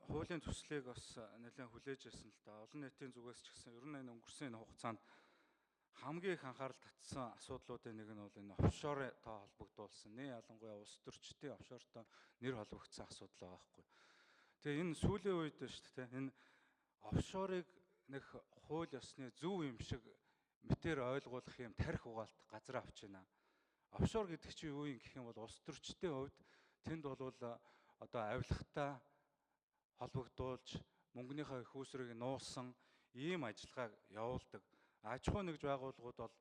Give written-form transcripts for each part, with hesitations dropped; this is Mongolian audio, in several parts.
хуулийн төслийг бас нэлээд хүлээж ирсэн л да. Олон нийтийн зүгээс ч гэсэн ер нь энэ өнгөрсөн энэ хугацаанд хамгийн их анхаарал татсан асуудлуудын нэг нь бол энэ офшортой холбогдуулсан. Ялангуяа улс төрчдийн офшортой нэр холбогдсон асуудал байгаа байхгүй. Тэгээ энэ сүүлийн үед шүү дээ энэ офшорыг нэг хууль ёсны зөв юм шиг мэтэр ойлгуулах юм тарих угаалт газар авч байна. Офшор гэдэг чинь юу юм гэх юм бол улс төрчдийн хувьд тэнд бол одоо авилгатай холбогдуулж мөнгөнийхөө их үүсвэрийг нуусан ийм ажиллагааг явуулдаг. Аж ахуй нэгж байгууллагууд бол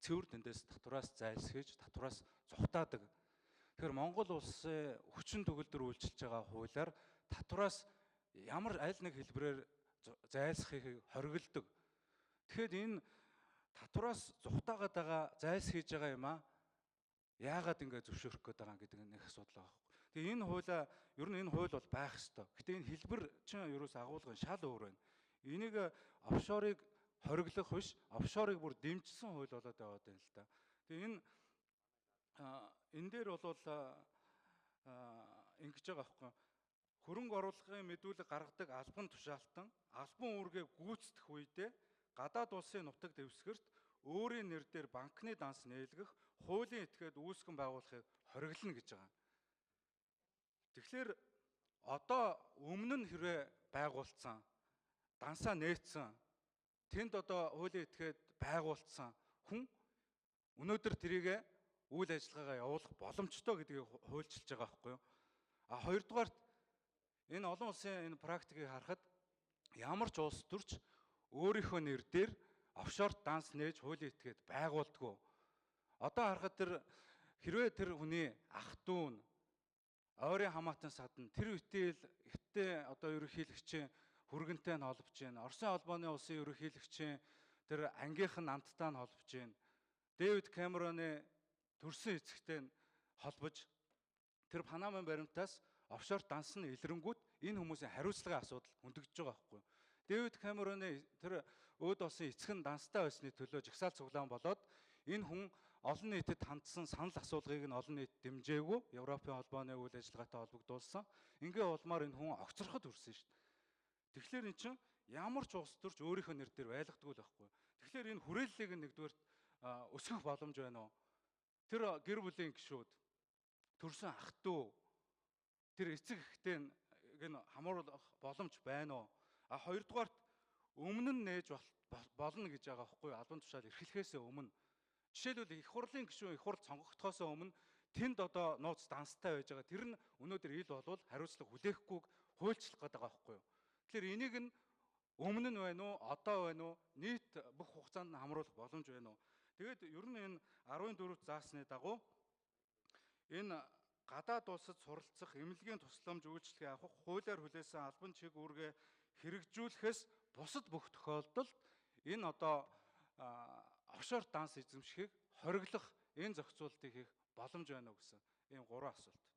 цэвэр тэндээс татвараас зайлсхийж татвараас зугатаадаг. Тэгэхээр Монгол улсын хүчин төгөлдөр үйлчилж байгаа хуулиар татвараас ямар аль нэг хэлбэрээр зайлсхийхийг хориглодог. Тэгэхэд энэ татвараас зугатаагаад байгаа зайлсхийж байгаа юм аа яагаад ингэ зөвшөөрөх гээд байгаа гэдэг нэг асуудал байгаа. Тэгээ энэ хуулиа ер нь энэ хууль бол байх ёстой. Гэтэ энэ хэлбэр чинь ерөөс агуулгын шал өөр байна. Энийг офшорыг хориглох биш, офшорыг бүр дэмжсэн хууль болоод яваад байна л да. Тэгээ энэ дээр бол ингэж байгаа байхгүй. Хөрөнгө оруулгын мэдүүлэг гаргадаг албан тушаалтан, албан үүргээ гүйцэтгэх үедээ гадаад улсын нутаг дэвсгэрт өөрийн нэр дээр банкны данс нээлгэх, хуулийн этгээд үүсгэн байгуулахыг хориглоно гэж байгаа. Тэгэхээр одоо өмнө нь хэрвээ байгуулсан, дансаа нээсэн, тэнд одоо хуулийн этгээд байгуулсан хүн өнөөдөр тэрийг үйл ажиллагаагаа явуулах боломжтой гэдгийг хуульчилж байгаа байхгүй юу? Хоёрдугаарт энэ олон улсын энэ практикийг харахад ямар ч улс төрч өөрийнхөө нэр дээр офшорт данс нээж хуулийн этгээд байгуулдаггүй. Одоо харахад хэрвээ тэр хүний ах дүү нь ойрын хамаатан садан тэр үтэл ихтэй одоо ерөнхийлөгчийн хүргэнтэй нь холбож байна. Оросын холбооны улсын ерөнхийлөгчийн тэр ангийнхан намттай нь холбож байна. Дэвид Камероны төрсөн эцэгтэй нь холбож тэр Панамын баримтаас офшорт данс нь илрэнгүүт энэ хүмүүсийн хариуцлагын асуудал хөндөгдөж байгаа байхгүй. Дэвид Камероны тэр өөд болсон эцэг нь данстай байсны төлөө жагсаал цуглаан болоод энэ хүн олон нийтэд хандсан санал асуулгыг нь олон нийт дэмжээгүй, Европын холбооны үйл ажиллагаатай холбогдуулсан. Ингээ улмаар энэ хүн огцроход хүрсэн шүү дээ. Тэгэхээр эн чинь ямар ч улс төрч өөрийнхөө нэр дээр байлгадаг л байхгүй. Тэгэхээр энэ хүрээллийг нэгдүгээр өсгөх боломж байна уу? Тэр гэр бүлийн гишүүд, төрсөн ах дүү, тэр эцэг эхтэй энэ хамруулах боломж байна уу? Хоёрдугаарт өмнө нь нээж болно гэж байгаа байхгүй албан тушаал эрхлэхээс өмнө. Жишээлбэл их хурлын гишүүн их хурл сонгогдохоос өмнө тэнд одоо нууц данстай байж байгаа. Тэр нь өнөөдөр ил болвол хариуцлага хүлээхгүйг хуульчлах гэдэг байгаа байхгүй юу? Тэгэхээр энийг нь өмнө нь байна уу, одоо байна уу, нийт бүх хугацаанд нь хамруулах боломж байна уу? Тэгээд ер нь энэ 14-т заасны дагуу энэ гадаад улсад суралцах, эмнэлгийн тусламж үйлчлэгээ авах, хуулиар хүлээсэн албан чиг үүргээ хэрэгжүүлэхээс бусад бүх тохиолдолд энэ одоо офшор данс эзэмшихийг хориглох энэ зохицуултыг хийх боломж байна уу гэсэн ийм 3 асуулт.